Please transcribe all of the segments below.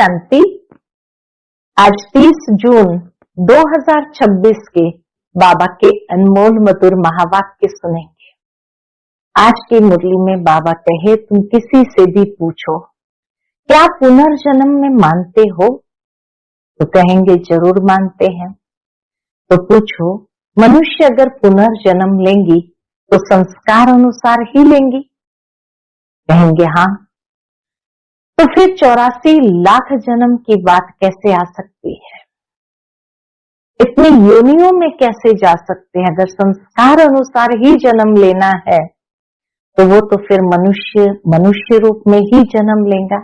शांति। आज 30 जून 2026 के बाबा के अनमोल मधुर महावाक्य सुनेंगे। आज की मुरली में बाबा कहे, तुम किसी से भी पूछो क्या पुनर्जन्म में मानते हो, तो कहेंगे जरूर मानते हैं। तो पूछो, मनुष्य अगर पुनर्जन्म लेंगी तो संस्कार अनुसार ही लेंगी, कहेंगे हाँ। तो फिर 84 लाख जन्म की बात कैसे आ सकती है, इतनी योनियों में कैसे जा सकते हैं? अगर संस्कार अनुसार ही जन्म लेना है तो वो तो फिर मनुष्य रूप में ही जन्म लेगा।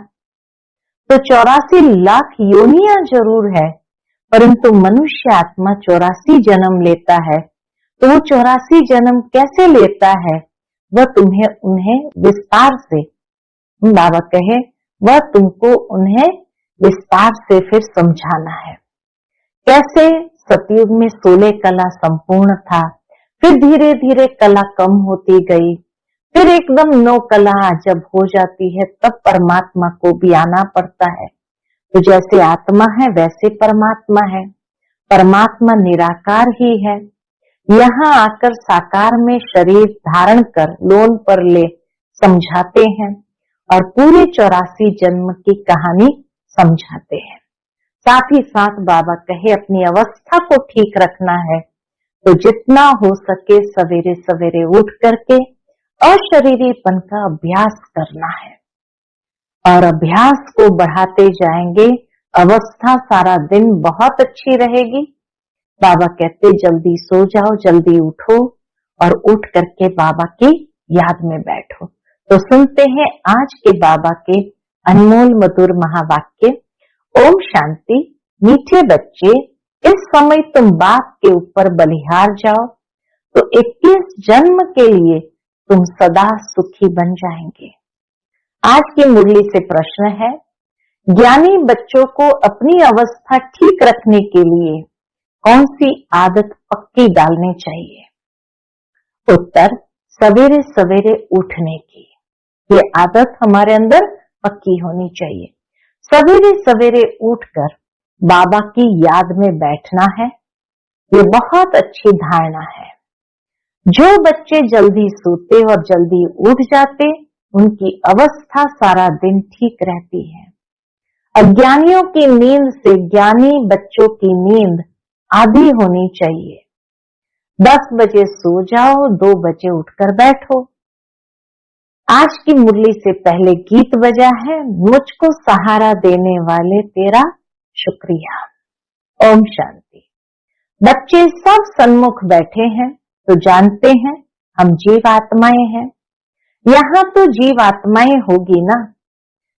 तो 84 लाख योनियां जरूर है, परंतु मनुष्य आत्मा 84 जन्म लेता है। तो वो 84 जन्म कैसे लेता है, वह उन्हें विस्तार से, बाबा कहे, वह तुमको उन्हें विस्तार से फिर समझाना है। कैसे सतयुग में 16 कला संपूर्ण था, फिर धीरे धीरे कला कम होती गई, फिर एकदम 9 कला जब हो जाती है तब परमात्मा को भी आना पड़ता है। तो जैसे आत्मा है वैसे परमात्मा है, परमात्मा निराकार ही है। यहाँ आकर साकार में शरीर धारण कर लोन पर ले समझाते हैं और पूरे 84 जन्म की कहानी समझाते हैं। साथ ही साथ बाबा कहे, अपनी अवस्था को ठीक रखना है तो जितना हो सके सवेरे सवेरे उठ करके अशरीरीपन का अभ्यास करना है, और अभ्यास को बढ़ाते जाएंगे, अवस्था सारा दिन बहुत अच्छी रहेगी। बाबा कहते, जल्दी सो जाओ, जल्दी उठो और उठ करके बाबा की याद में बैठो। तो सुनते हैं आज के बाबा के अनमोल मधुर महावाक्य। ओम शांति। मीठे बच्चे, इस समय तुम बाप के ऊपर बलिहार जाओ तो 21 जन्म के लिए तुम सदा सुखी बन जाएंगे। आज की मुरली से प्रश्न है, ज्ञानी बच्चों को अपनी अवस्था ठीक रखने के लिए कौन सी आदत पक्की डालनी चाहिए? उत्तर, सवेरे सवेरे उठने की। ये आदत हमारे अंदर पक्की होनी चाहिए। सवेरे सवेरे उठकर बाबा की याद में बैठना है, ये बहुत अच्छी धारणा है। जो बच्चे जल्दी सोते और जल्दी उठ जाते, उनकी अवस्था सारा दिन ठीक रहती है। अज्ञानियों की नींद से ज्ञानी बच्चों की नींद आधी होनी चाहिए। 10 बजे सो जाओ, 2 बजे उठकर बैठो। आज की मुरली से पहले गीत बजा है, मुझको सहारा देने वाले तेरा शुक्रिया। ओम शांति। बच्चे सब सन्मुख बैठे हैं तो जानते हैं हम जीव आत्माएं हैं। यहाँ तो जीव आत्माएं होगी ना।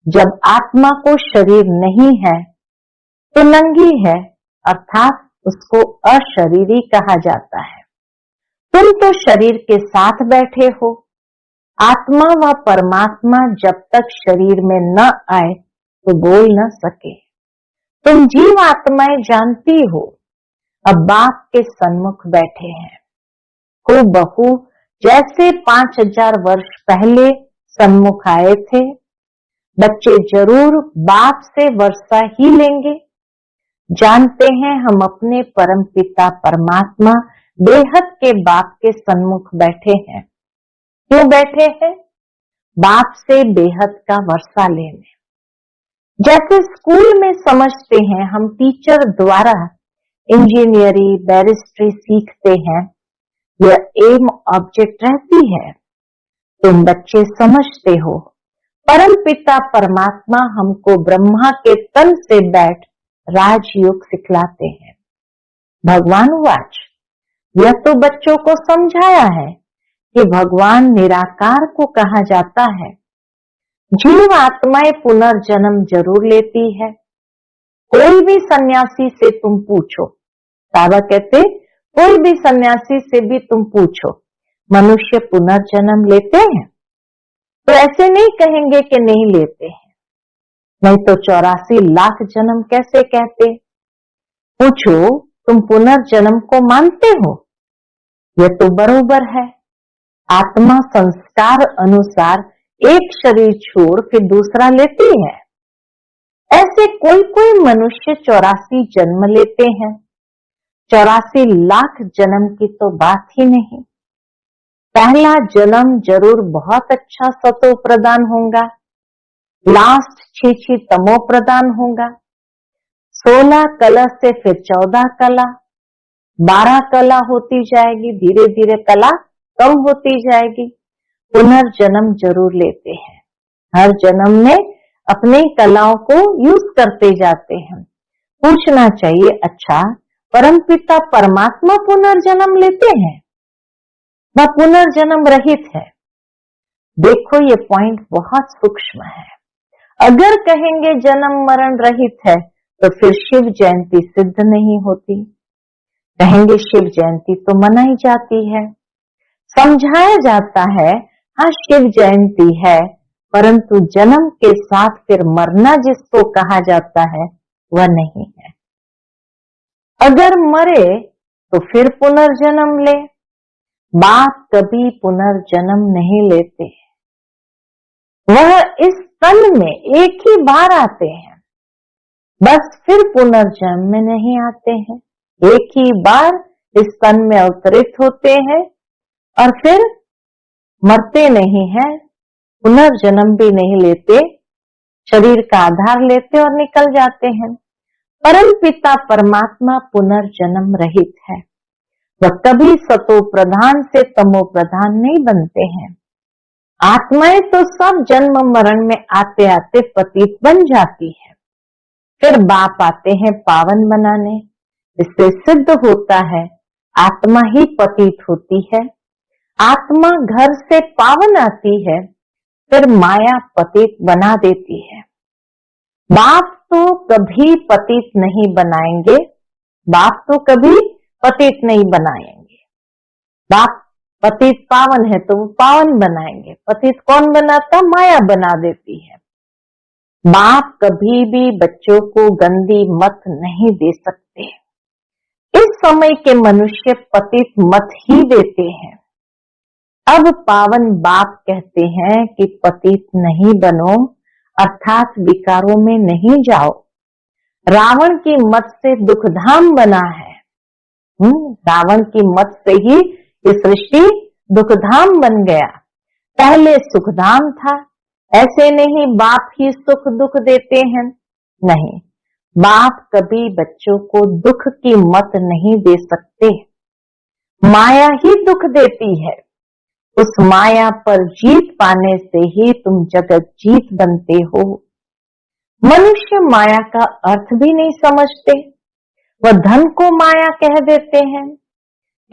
जब आत्मा को शरीर नहीं है तो नंगी है, अर्थात उसको अशरीरी कहा जाता है। तुम तो शरीर के साथ बैठे हो। आत्मा व परमात्मा जब तक शरीर में न आए तो बोल न सके। तुम जीव आत्माएं जानती हो, अब बाप के सन्मुख बैठे हैं। को बहू जैसे 5000 वर्ष पहले सन्मुख आए थे, बच्चे जरूर बाप से वर्षा ही लेंगे। जानते हैं हम अपने परम पिता परमात्मा बेहद के बाप के सन्मुख बैठे हैं। क्यों बैठे हैं? बाप से बेहद का वर्षा लेने। जैसे स्कूल में समझते हैं हम, टीचर द्वारा इंजीनियरिंग बैरिस्ट्री सीखते हैं, यह एम ऑब्जेक्ट रहती है। तुम बच्चे समझते हो, परम पिता परमात्मा हमको ब्रह्मा के तन से बैठ राजयोग सिखलाते हैं। भगवान वाच, यह तो बच्चों को समझाया है कि भगवान निराकार को कहा जाता है। जीव आत्माएं पुनर्जन्म जरूर लेती है। कोई भी सन्यासी से तुम पूछो, बाबा कहते कोई भी सन्यासी से भी तुम पूछो, मनुष्य पुनर्जन्म लेते हैं? तो ऐसे नहीं कहेंगे कि नहीं लेते हैं, नहीं तो 84 लाख जन्म कैसे कहते? पूछो, तुम पुनर्जन्म को मानते हो? यह तो बरोबर है। आत्मा संस्कार अनुसार एक शरीर छोड़ फिर दूसरा लेती है। ऐसे कोई कोई मनुष्य 84 जन्म लेते हैं। 84 लाख जन्म की तो बात ही नहीं। पहला जन्म जरूर बहुत अच्छा सतो प्रदान होगा, लास्ट 6 तमो प्रदान होगा, 16 कला से फिर 14 कला, 12 कला होती जाएगी, धीरे धीरे कला कम होती जाएगी। पुनर्जन्म जरूर लेते हैं। हर जन्म में अपने कलाओं को यूज करते जाते हैं। पूछना चाहिए, अच्छा परमपिता परमात्मा पुनर्जन्म लेते हैं, वह पुनर्जन्म रहित है? देखो ये पॉइंट बहुत सूक्ष्म है। अगर कहेंगे जन्म मरण रहित है तो फिर शिव जयंती सिद्ध नहीं होती। कहेंगे शिव जयंती तो मनाई जाती है, समझाया जाता है, हाँ शिव जयंती है, परंतु जन्म के साथ फिर मरना जिसको कहा जाता है वह नहीं है। अगर मरे तो फिर पुनर्जन्म ले, बाप कभी पुनर्जन्म नहीं लेते। वह इस तन में एक ही बार आते हैं, बस फिर पुनर्जन्म में नहीं आते हैं। एक ही बार इस तन में अवतरित होते हैं और फिर मरते नहीं हैं, पुनर्जन्म भी नहीं लेते, शरीर का आधार लेते और निकल जाते हैं। परम पिता परमात्मा पुनर्जन्म रहित है। वह कभी सतो प्रधान से तमो प्रधान नहीं बनते हैं। आत्माएं तो सब जन्म मरण में आते आते पतित बन जाती है, फिर बाप आते हैं पावन बनाने। इससे सिद्ध होता है आत्मा ही पतित होती है। आत्मा घर से पावन आती है, फिर माया पतित बना देती है। बाप तो कभी पतित नहीं बनाएंगे, बाप तो कभी पतित नहीं बनाएंगे। बाप पतित पावन है तो वो पावन बनाएंगे। पतित कौन बनाता? माया बना देती है। बाप कभी भी बच्चों को गंदी मत नहीं दे सकते। इस समय के मनुष्य पतित मत ही देते हैं। अब पावन बाप कहते हैं कि पतित नहीं बनो, अर्थात विकारों में नहीं जाओ। रावण की मत से दुखधाम बना है। रावण की मत से ही ये सृष्टि दुखधाम बन गया। पहले सुखधाम था। ऐसे नहीं बाप ही सुख दुख देते हैं, नहीं, बाप कभी बच्चों को दुख की मत नहीं दे सकते। माया ही दुख देती है। उस माया पर जीत पाने से ही तुम जगत जीत बनते हो। मनुष्य माया का अर्थ भी नहीं समझते। वह धन को माया कह देते हैं।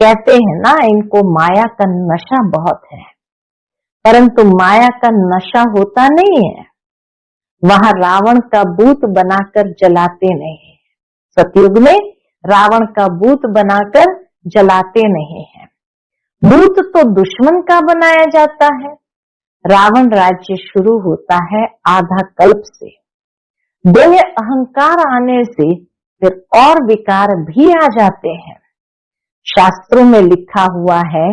कहते हैं ना, इनको माया का नशा बहुत है, परंतु माया का नशा होता नहीं है। वहां रावण का भूत बनाकर जलाते नहीं। सतयुग में रावण का भूत बनाकर जलाते नहीं है। भूत तो दुश्मन का बनाया जाता है। रावण राज्य शुरू होता है आधा कल्प से। देह अहंकार आने से फिर और विकार भी आ जाते हैं। शास्त्रों में लिखा हुआ है,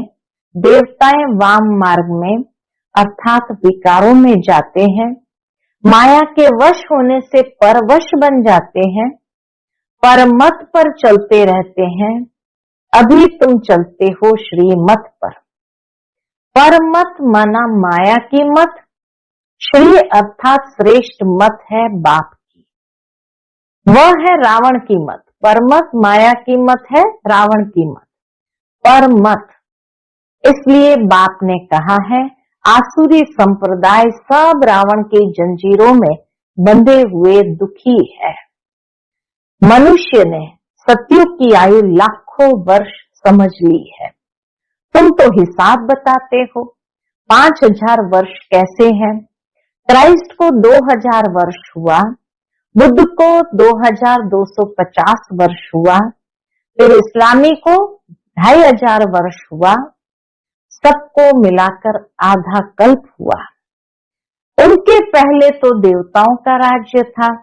देवताएं वाम मार्ग में अर्थात विकारों में जाते हैं, माया के वश होने से परवश बन जाते हैं, परमत पर चलते रहते हैं। अभी तुम चलते हो श्रीमत पर। परमत माना माया की मत, श्री अर्थात श्रेष्ठ मत है बाप की, वह है रावण की मत। परमत माया की मत है, रावण की मत परमत। इसलिए बाप ने कहा है, आसुरी संप्रदाय सब रावण की जंजीरों में बंधे हुए दुखी है। मनुष्य ने सतयुग की आयु लाखों वर्ष समझ ली है। तुम तो हिसाब बताते हो, 5000 वर्ष कैसे हैं? क्राइस्ट को 2000 वर्ष हुआ, बुद्ध को 2250 वर्ष हुआ, फिर इस्लामी को 2500 वर्ष हुआ, सबको मिलाकर आधा कल्प हुआ। उनके पहले तो देवताओं का राज्य था,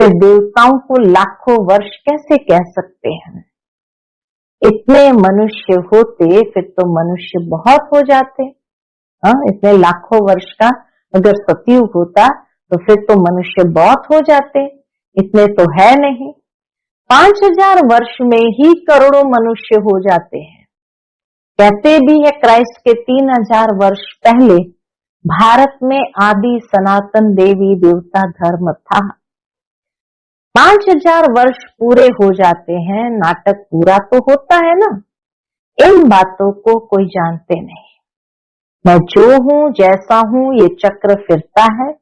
फिर देवताओं को लाखों वर्ष कैसे कह सकते हैं? इतने मनुष्य होते फिर तो मनुष्य बहुत हो जाते। इतने लाखों वर्ष का अगर सतयुग होता तो फिर तो मनुष्य बहुत हो जाते, इतने तो है नहीं। 5000 वर्ष में ही करोड़ों मनुष्य हो जाते हैं। कहते भी है क्राइस्ट के 3000 वर्ष पहले भारत में आदि सनातन देवी देवता धर्म था। 5000 वर्ष पूरे हो जाते हैं, नाटक पूरा तो होता है ना। इन बातों को कोई जानते नहीं। मैं जो हूं जैसा हूं ये चक्र फिरता है,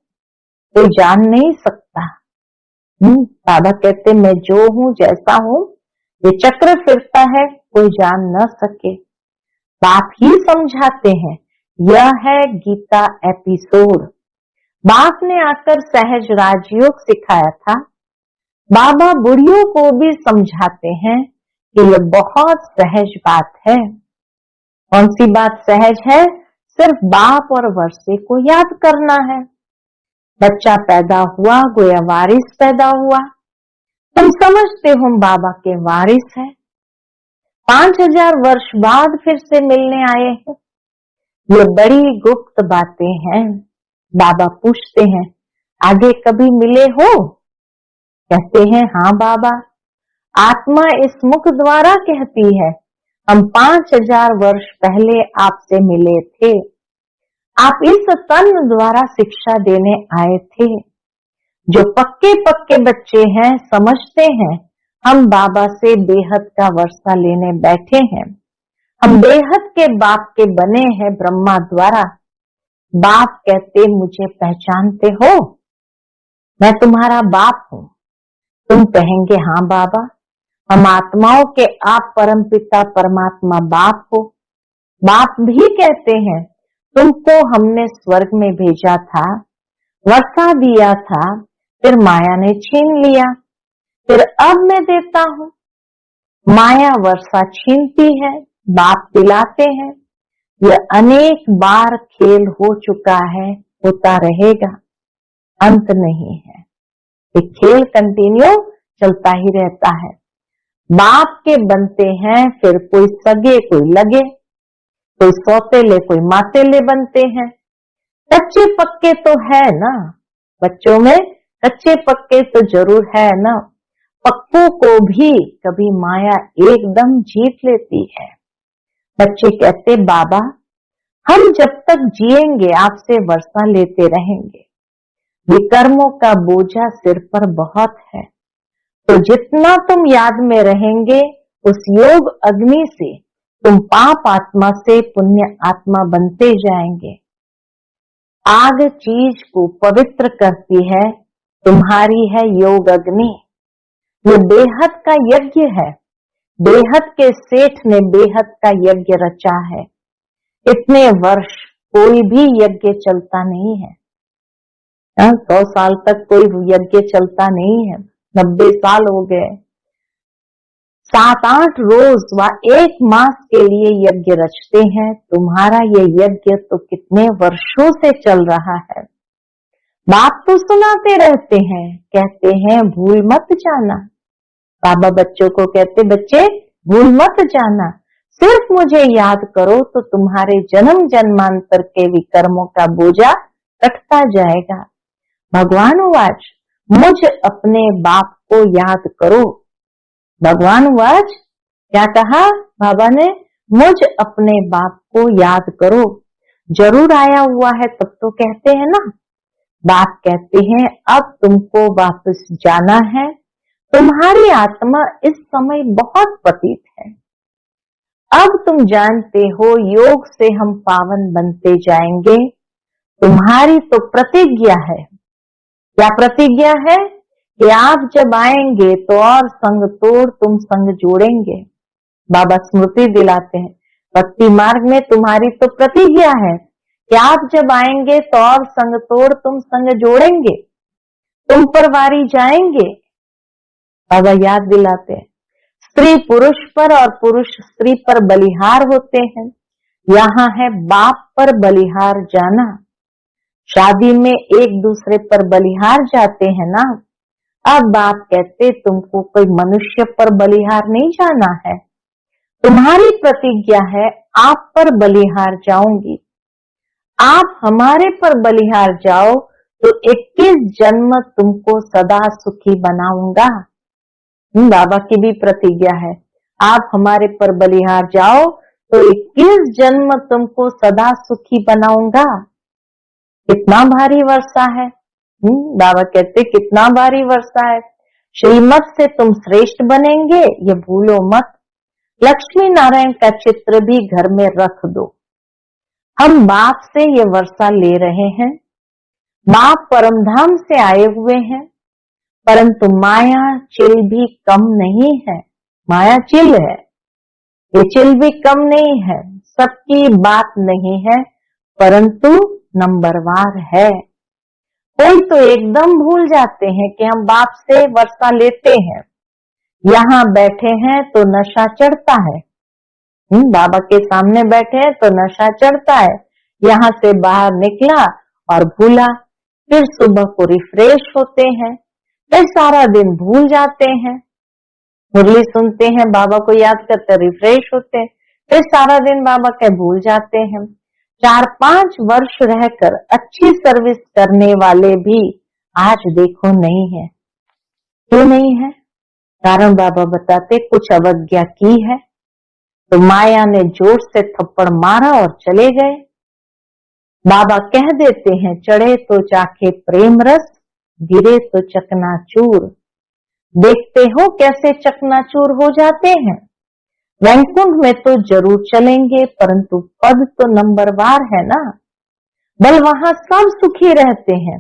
कोई जान नहीं सकता। बाबा कहते मैं जो हूं जैसा हूं ये चक्र फिरता है, कोई जान न सके। बाप ही समझाते हैं, यह है गीता एपिसोड। बाप ने आकर सहज राजयोग सिखाया था। बाबा बुढ़ियों को भी समझाते हैं कि यह बहुत सहज बात है। कौन सी बात सहज है? सिर्फ बाप और वर्षे को याद करना है। बच्चा पैदा हुआ, गोया वारिस पैदा हुआ। तुम समझते हो बाबा के वारिस है। 5000 वर्ष बाद फिर से मिलने आए हैं। ये बड़ी गुप्त बातें हैं। बाबा पूछते हैं, आगे कभी मिले हो? कहते हैं, हाँ बाबा। आत्मा इस मुख द्वारा कहती है, हम 5000 वर्ष पहले आपसे मिले थे। आप इस तन द्वारा शिक्षा देने आए थे। जो पक्के पक्के बच्चे हैं समझते हैं हम बाबा से बेहद का वर्षा लेने बैठे हैं। हम बेहद के बाप के बने हैं ब्रह्मा द्वारा। बाप कहते, मुझे पहचानते हो? मैं तुम्हारा बाप हूं। तुम कहेंगे, हाँ बाबा, हम आत्माओं के आप परमपिता परमात्मा बाप हो। बाप भी कहते हैं, तुमको हमने स्वर्ग में भेजा था, वर्षा दिया था, फिर माया ने छीन लिया, फिर अब मैं देता हूं। माया वर्षा छीनती है, बाप दिलाते हैं। यह अनेक बार खेल हो चुका है, होता रहेगा, अंत नहीं है। ये खेल कंटिन्यू चलता ही रहता है। बाप के बनते हैं, फिर कोई सगे कोई लगे, कोई सौतेले कोई मातेले बनते हैं। कच्चे पक्के तो है ना, बच्चों में कच्चे पक्के तो जरूर है ना। पक्कों को भी कभी माया एकदम जीत लेती है। बच्चे कहते, बाबा हम जब तक जिएंगे आपसे वर्षा लेते रहेंगे। विकर्मों का बोझा सिर पर बहुत है, तो जितना तुम याद में रहेंगे उस योग अग्नि से तुम पाप आत्मा से पुण्य आत्मा बनते जाएंगे। आग चीज को पवित्र करती है, तुम्हारी है योग अग्नि। ये बेहद का यज्ञ है। बेहद के सेठ ने बेहद का यज्ञ रचा है। इतने वर्ष कोई भी यज्ञ चलता नहीं है। 100 साल तक कोई यज्ञ चलता नहीं है। 90 साल हो गए। 7-8 रोज व 1 मास के लिए यज्ञ रचते हैं। तुम्हारा ये यज्ञ तो कितने वर्षों से चल रहा है। बात तो सुनाते रहते हैं, कहते हैं भूल मत जाना। बाबा बच्चों को कहते, बच्चे भूल मत जाना, सिर्फ मुझे याद करो तो तुम्हारे जन्म जन्मांतर के विकर्मों का बोझा कटता जाएगा। भगवान वाच, मुझ अपने बाप को याद करो। भगवान वाच, क्या कहा बाबा ने? मुझ अपने बाप को याद करो। जरूर आया हुआ है तब तो कहते हैं ना। बाप कहते हैं, अब तुमको वापस जाना है। तुम्हारी आत्मा इस समय बहुत पतित है। अब तुम जानते हो योग से हम पावन बनते जाएंगे। तुम्हारी तो प्रतिज्ञा है। क्या प्रतिज्ञा है? कि आप जब आएंगे तो और संग तोड़ तुम संग जोड़ेंगे। बाबा स्मृति दिलाते हैं, भक्ति मार्ग में तुम्हारी तो प्रतिज्ञा है कि आप जब आएंगे तो और संग तोड़ तुम संग जोड़ेंगे, तुम पर वारी जाएंगे। बाबा याद दिलाते हैं, स्त्री पुरुष पर और पुरुष स्त्री पर बलिहार होते हैं। यहाँ है बाप पर बलिहार जाना। शादी में एक दूसरे पर बलिहार जाते हैं ना। अब बाप कहते, तुमको कोई मनुष्य पर बलिहार नहीं जाना है। तुम्हारी प्रतिज्ञा है, आप पर बलिहार जाऊंगी। आप हमारे पर बलिहार जाओ तो 21 जन्म तुमको सदा सुखी बनाऊंगा। बाबा की भी प्रतिज्ञा है, आप हमारे पर बलिहार जाओ तो 21 जन्म तुमको सदा सुखी बनाऊंगा। कितना भारी वर्षा है। बाबा कहते कितना भारी वर्षा है। श्रीमत से तुम श्रेष्ठ बनेंगे, ये भूलो मत। लक्ष्मी नारायण का चित्र भी घर में रख दो। हम बाप से ये वर्षा ले रहे हैं। बाप परमधाम से आए हुए हैं, परंतु माया चिल भी कम नहीं है। माया चिल है, ये चिल भी कम नहीं है। सबकी बात नहीं है, परंतु नंबरवार है। कोई तो एकदम भूल जाते हैं कि हम बाप से वर्षा लेते हैं। यहाँ बैठे हैं तो नशा चढ़ता है। बाबा के सामने बैठे हैं तो नशा चढ़ता है। यहाँ से बाहर निकला और भूला, फिर सुबह को रिफ्रेश होते हैं, फिर सारा दिन भूल जाते हैं। मुरली सुनते हैं, बाबा को याद करते रिफ्रेश होते हैं, फिर सारा दिन बाबा के भूल जाते हैं। 4-5 वर्ष रहकर अच्छी सर्विस करने वाले भी आज देखो नहीं है। क्यों नहीं है? कारण बाबा बताते कुछ अवज्ञा की है, तो माया ने जोर से थप्पड़ मारा और चले गए। बाबा कह देते हैं, चढ़े तो चाखे प्रेम रस, गिरे तो चकनाचूर। देखते हो कैसे चकनाचूर हो जाते हैं। वैकुंठ में तो जरूर चलेंगे, परंतु पद तो नंबरवार है ना। बल वहां सब सुखी रहते हैं,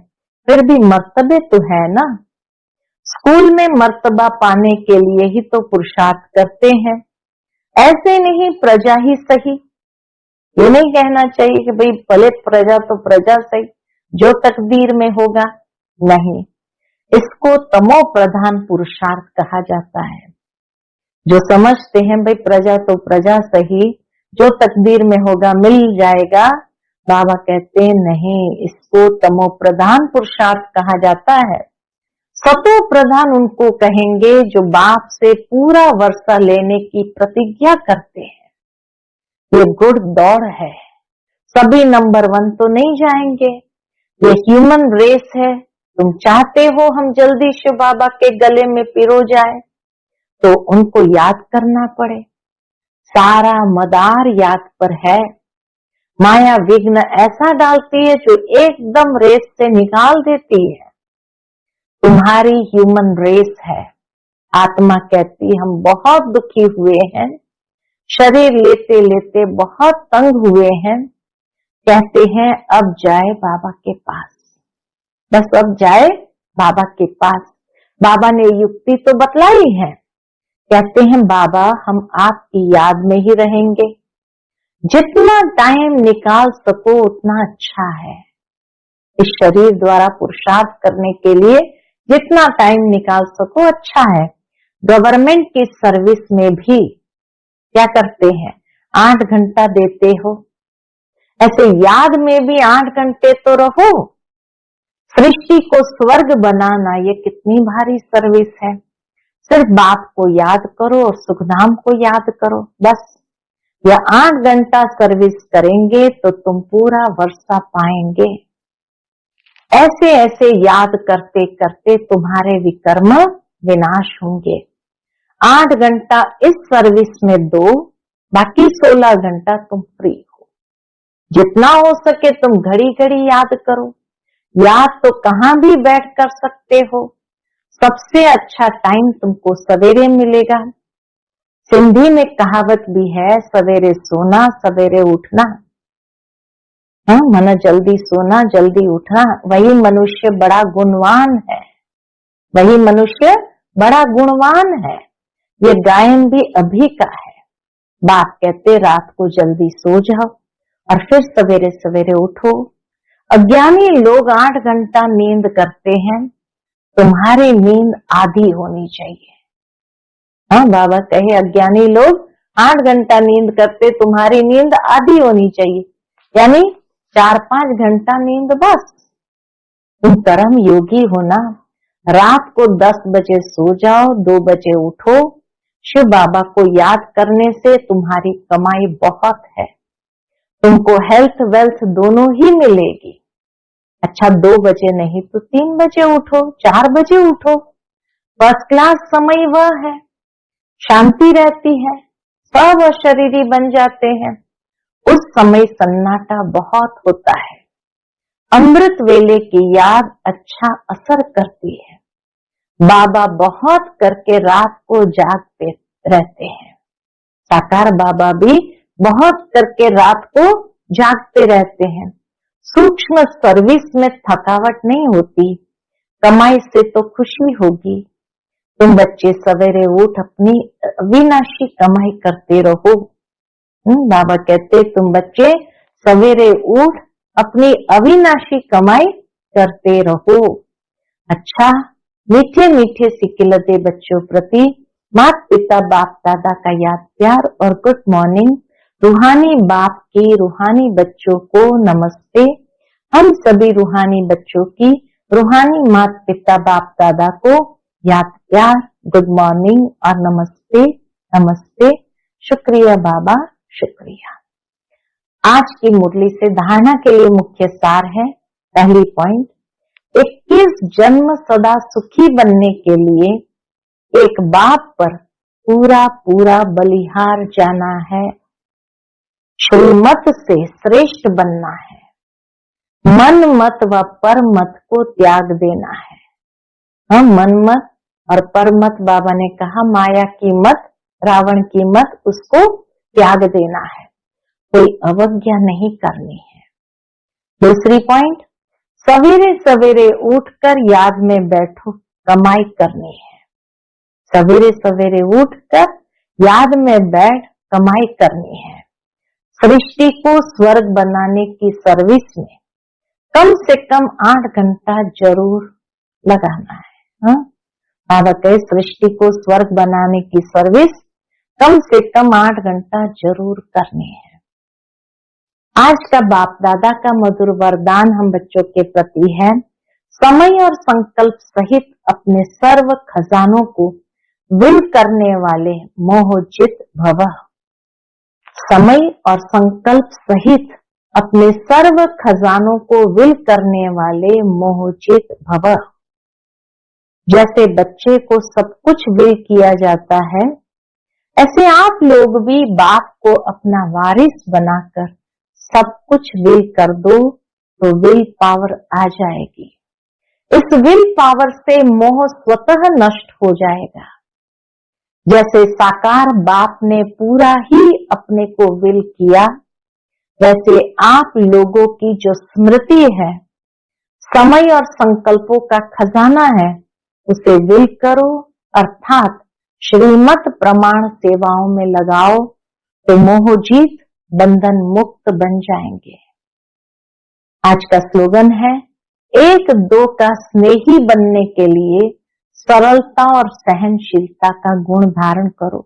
फिर भी मर्तबे तो है ना। स्कूल में मर्तबा पाने के लिए ही तो पुरुषार्थ करते हैं, ऐसे नहीं प्रजा ही सही। ये नहीं कहना चाहिए कि भाई भले प्रजा तो प्रजा सही, जो तकदीर में होगा, नहीं। इसको तमो प्रधान पुरुषार्थ कहा जाता है। जो समझते हैं भाई प्रजा तो प्रजा सही, जो तकदीर में होगा मिल जाएगा, बाबा कहते हैं नहीं, इसको तमो प्रधान पुरुषार्थ कहा जाता है। सतो प्रधान उनको कहेंगे जो बाप से पूरा वर्षा लेने की प्रतिज्ञा करते हैं। ये गुड़ दौड़ है, सभी नंबर 1 तो नहीं जाएंगे। ये ह्यूमन रेस है। तुम चाहते हो हम जल्दी शिव बाबा के गले में पिरो जाए, तो उनको याद करना पड़े। सारा मदार याद पर है। माया विघ्न ऐसा डालती है जो एकदम रेस से निकाल देती है। तुम्हारी ह्यूमन रेस है। आत्मा कहती हम बहुत दुखी हुए हैं, शरीर लेते लेते बहुत तंग हुए हैं, कहते हैं अब जाए बाबा के पास, बस अब जाए बाबा के पास। बाबा ने युक्ति तो बतलाई है। कहते हैं बाबा हम आपकी याद में ही रहेंगे, जितना टाइम निकाल सको उतना अच्छा है। इस शरीर द्वारा पुरुषार्थ करने के लिए जितना टाइम निकाल सको अच्छा है। गवर्नमेंट की सर्विस में भी क्या करते हैं, 8 घंटा देते हो, ऐसे याद में भी 8 घंटे तो रहो। सृष्टि को स्वर्ग बनाना ये कितनी भारी सर्विस है। सिर्फ बाप को याद करो और सुखधाम को याद करो, बस। यह 8 घंटा सर्विस करेंगे तो तुम पूरा वर्षा पाएंगे। ऐसे ऐसे याद करते करते तुम्हारे विकर्म विनाश होंगे। 8 घंटा इस सर्विस में दो, बाकी 16 घंटा तुम फ्री हो। जितना हो सके तुम घड़ी घड़ी याद करो। याद तो कहां भी बैठ कर सकते हो। सबसे अच्छा टाइम तुमको सवेरे मिलेगा। सिंधी में कहावत भी है, सवेरे सोना सवेरे उठना। हाँ, माना जल्दी सोना जल्दी उठना, वही मनुष्य बड़ा गुणवान है। वही मनुष्य बड़ा गुणवान है। ये गायन भी अभी का है। बाप कहते रात को जल्दी सो जाओ और फिर सवेरे सवेरे उठो। अज्ञानी लोग 8 घंटा नींद करते हैं, तुम्हारी नींद आधी होनी चाहिए। हाँ, बाबा कहे अज्ञानी लोग 8 घंटा नींद करते, तुम्हारी नींद आधी होनी चाहिए, यानी 4-5 घंटा नींद बस। तुम कर्म योगी हो ना। रात को 10 बजे सो जाओ, 2 बजे उठो। शिव बाबा को याद करने से तुम्हारी कमाई बहुत है। तुमको हेल्थ वेल्थ दोनों ही मिलेगी। अच्छा 2 बजे नहीं तो 3 बजे उठो, 4 बजे उठो। फर्स्ट क्लास समय वह है, शांति रहती है, सब अशरीरी बन जाते हैं। उस समय सन्नाटा बहुत होता है। अमृत वेले की याद अच्छा असर करती है। बाबा बहुत करके रात को जागते रहते हैं। साकार बाबा भी बहुत करके रात को जागते रहते हैं। सूक्ष्म सर्विस में थकावट नहीं होती, कमाई से तो खुशी होगी। तुम बच्चे सवेरे उठ अपनी अविनाशी कमाई करते रहो। बाबा कहते तुम बच्चे सवेरे उठ अपनी अविनाशी कमाई करते रहो। अच्छा, मीठे मीठे सिकिलते बच्चों प्रति माता पिता बाप दादा का याद प्यार और गुड मॉर्निंग। रूहानी बाप की रूहानी बच्चों को नमस्ते। हम सभी रूहानी बच्चों की रूहानी माता पिता बाप दादा को याद प्यार, गुड मॉर्निंग और नमस्ते नमस्ते। शुक्रिया बाबा, शुक्रिया। आज की मुरली से धारणा के लिए मुख्य सार है। पहली पॉइंट, 21 जन्म सदा सुखी बनने के लिए एक बाप पर पूरा पूरा बलिहार जाना है। श्रीमत से श्रेष्ठ बनना है। मन मत व पर मत को त्याग देना है। हम मन मत और पर मत, बाबा ने कहा माया की मत, रावण की मत, उसको त्याग देना है। कोई अवज्ञा नहीं करनी है। दूसरी पॉइंट, सवेरे सवेरे उठकर याद में बैठो, कमाई करनी है। सवेरे सवेरे उठकर याद में बैठ कमाई करनी है। सृष्टि को स्वर्ग बनाने की सर्विस में कम से कम 8 घंटा जरूर लगाना है। बाबा कहे सृष्टि को स्वर्ग बनाने की सर्विस कम से कम 8 घंटा जरूर करनी है। आज का बाप दादा का मधुर वरदान हम बच्चों के प्रति है, समय और संकल्प सहित अपने सर्व खजानों को विल करने वाले मोहजित भव। समय और संकल्प सहित अपने सर्व खजानों को विल करने वाले मोहजित भव। जैसे बच्चे को सब कुछ विल किया जाता है, ऐसे आप लोग भी बाप को अपना वारिस बनाकर सब कुछ विल कर दो तो विल पावर आ जाएगी। इस विल पावर से मोह स्वतः नष्ट हो जाएगा। जैसे साकार बाप ने पूरा ही अपने को विल किया, वैसे आप लोगों की जो स्मृति है, समय और संकल्पों का खजाना है, उसे विल करो, अर्थात श्रीमत प्रमाण सेवाओं में लगाओ तो मोहजीत बंधन मुक्त बन जाएंगे। आज का स्लोगन है, 1-2 का स्नेही बनने के लिए सरलता और सहनशीलता का गुण धारण करो।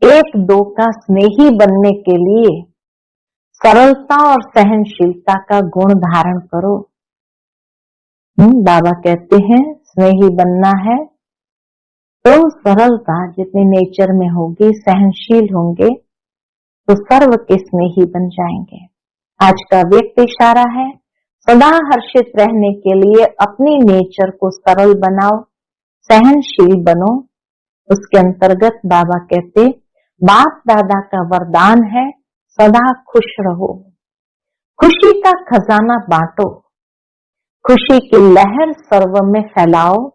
1-2 का स्नेही बनने के लिए सरलता और सहनशीलता का गुण धारण करो। बाबा कहते हैं स्नेही बनना है तो सरलता जितनी नेचर में होगी, सहनशील होंगे तो सर्व के स्नेही बन जाएंगे। आज का व्यक्त इशारा है, सदा हर्षित रहने के लिए अपनी नेचर को सरल बनाओ, सहनशील बनो। उसके अंतर्गत बाबा कहते बाप दादा का वरदान है, सदा खुश रहो, खुशी का खजाना बांटो, खुशी की लहर सर्व में फैलाओ,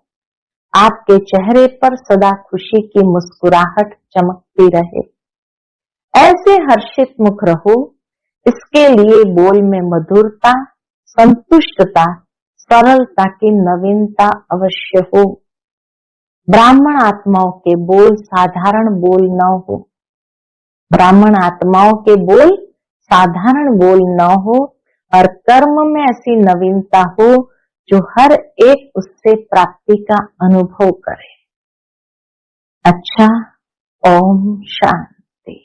आपके चेहरे पर सदा खुशी की मुस्कुराहट चमकती रहे। ऐसे हर्षित मुख रहो, इसके लिए बोल में मधुरता, संतुष्टता, सरलता की नवीनता अवश्य हो। ब्राह्मण आत्माओं के बोल साधारण बोल न हो, ब्राह्मण आत्माओं के बोल साधारण बोल न हो और कर्म में ऐसी नवीनता हो जो हर एक उससे प्राप्ति का अनुभव करे। अच्छा, ओम शांति।